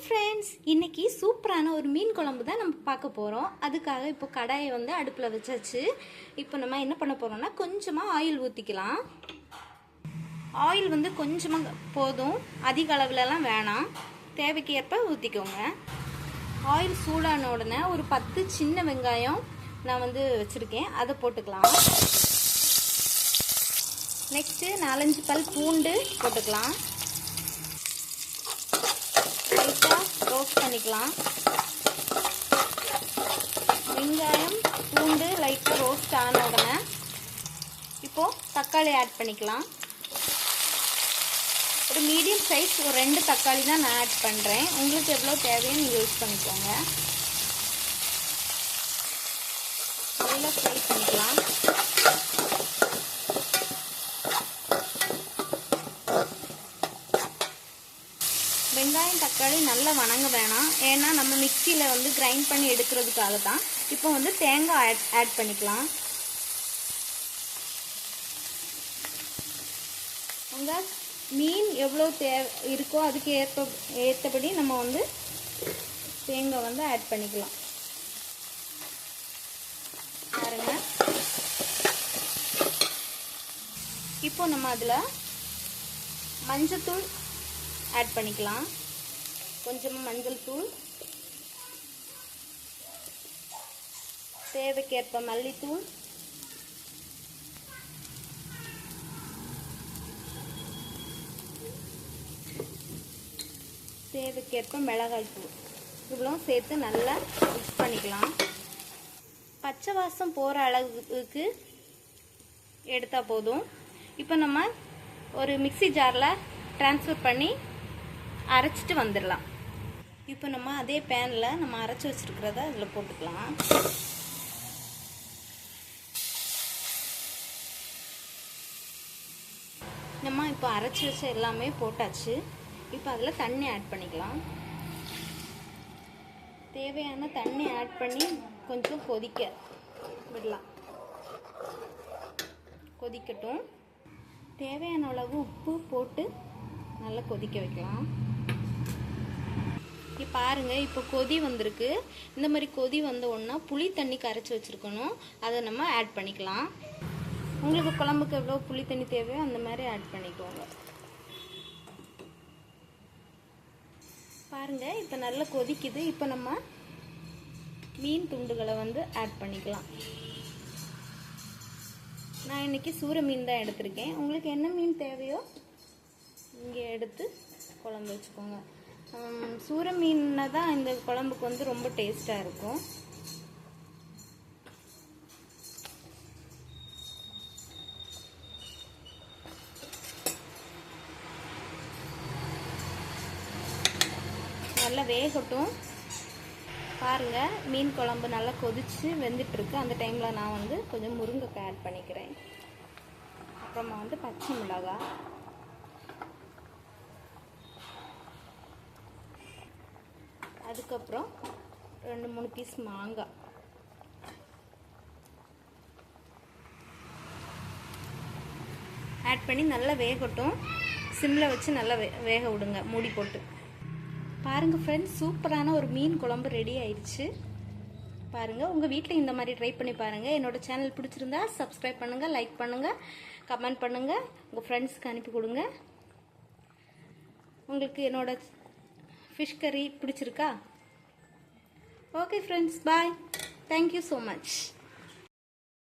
Friends, இன்னைக்கு சூப்பரான ஒரு மீன் குழம்பு தான் நம்ம பார்க்க போகிறோம். அதுக்காக இப்போ கடாயை வந்து அடுப்பில் வச்சாச்சு. இப்போ நம்ம என்ன பண்ண போகிறோம்னா கொஞ்சமாக ஆயில் ஊற்றிக்கலாம். ஆயில் வந்து கொஞ்சமாக போதும், அதிக அளவுலலாம் வேணாம், தேவைக்கு ஏற்ப ஊற்றிக்கோங்க. ஆயில் சூடான உடனே ஒரு 10 சின்ன வெங்காயம் நான் வந்து வச்சுருக்கேன், அதை போட்டுக்கலாம். நெக்ஸ்ட்டு 4-5 பல் பூண்டு போட்டுக்கலாம். லைட்டாக ரோஸ்ட் பண்ணிக்கலாம். வெங்காயம் பூண்டு லைட்டாக ரோஸ்ட் ஆன உடனே இப்போது தக்காளி ஆட் பண்ணிக்கலாம். ஒரு மீடியம் சைஸ் ஒரு 2 தக்காளி தான் நான் ஆட் பண்ணுறேன். உங்களுக்கு எவ்வளோ தேவையோ நீங்கள் யூஸ் பண்ணிக்கோங்க. நல்லா ஃப்ரை பண்ணிக்கலாம். வெங்காயம் தக்காளி நல்லா வணங்க வேணாம், ஏன்னா நம்ம மிக்சியில் வந்து கிரைண்ட் பண்ணி எடுக்கிறதுக்காக தான். இப்போ வந்து தேங்காய் ஆட் பண்ணிக்கலாம். உங்கள் மீன் எவ்வளோ இருக்கோ அதுக்கு ஏற்றபடி நம்ம வந்து தேங்காய் வந்து ஆட் பண்ணிக்கலாம். பாருங்க, இப்போ நம்ம அதில் மஞ்சத்தூள் ஆட் பண்ணிக்கலாம். கொஞ்சமாக மஞ்சள் தூள், தேவைக்கேற்ப மல்லித்தூள், தேவைக்கேற்ப மிளகாய் தூள், இவ்வளோ சேர்த்து நல்லா மிக்ஸ் பண்ணிக்கலாம். பச்சை வாசம் போகிற அளவுக்கு எடுத்தால் போதும். இப்போ நம்ம ஒரு மிக்சி ஜாரில் ட்ரான்ஸ்ஃபர் பண்ணி அரைச்சிட்டு வந்துடலாம். இப்போ நம்ம அதே பேனில் நம்ம அரைச்சி வச்சுருக்கிறத அதில் போட்டுக்கலாம். நம்ம இப்போ அரைச்சி வச்ச எல்லாமே போட்டாச்சு. இப்போ அதில் தண்ணி ஆட் பண்ணிக்கலாம். தேவையான தண்ணி ஆட் பண்ணி கொஞ்சம் கொதிக்க விடலாம். கொதிக்கட்டும். தேவையான அளவு உப்பு போட்டு நல்லா கொதிக்க வைக்கலாம். இப்போ பாருங்கள், இப்போ கொதி வந்திருக்கு. இந்த மாதிரி கொதி வந்த உடனே புளி தண்ணி கரைச்சி வச்சுருக்கணும், அதை நம்ம ஆட் பண்ணிக்கலாம். உங்களுக்கு குழம்புக்கு எவ்வளோ புளி தண்ணி தேவையோ அந்த மாதிரி ஆட் பண்ணிக்கோங்க. பாருங்கள், இப்போ நல்லா கொதிக்குது. இப்போ நம்ம மீன் துண்டுகளை வந்து ஆட் பண்ணிக்கலாம். நான் இன்றைக்கி சூர மீன் தான் எடுத்திருக்கேன். உங்களுக்கு என்ன மீன் தேவையோ இங்கே எடுத்து குழம்பு வச்சுக்கோங்க. சூர மீனை தான் இந்த குழம்புக்கு வந்து ரொம்ப டேஸ்ட்டாக இருக்கும். நல்லா வேகட்டும். பாருங்கள், மீன் குழம்பு நல்லா கொதித்து வெந்துட்டுருக்கு. அந்த டைமில் நான் வந்து கொஞ்சம் முருங்கைக்காய் ஆட் பண்ணிக்கிறேன். அப்புறமா வந்து பச்சை மிளகாய், அதுக்கப்புறம் 2-3 பீஸ் மாங்காய், ஆட் பண்ணி நல்லா வேகட்டும். சிம்மில் வச்சு நல்லா வேக விடுங்க, மூடி போட்டு. பாருங்கள் ஃப்ரெண்ட்ஸ், சூப்பரான ஒரு மீன் குழம்பு ரெடி ஆயிடுச்சு. பாருங்கள், உங்கள் வீட்டில் இந்த மாதிரி ட்ரை பண்ணி பாருங்கள். என்னோடய சேனல் பிடிச்சிருந்தா சப்ஸ்கிரைப் பண்ணுங்கள், லைக் பண்ணுங்கள், கமெண்ட் பண்ணுங்கள், உங்கள் ஃப்ரெண்ட்ஸ்க்கு அனுப்பி கொடுங்க. உங்களுக்கு என்னோட ஃபிஷ் கறி பிடிச்சிருக்கா? Okay friends, bye. Thank you so much.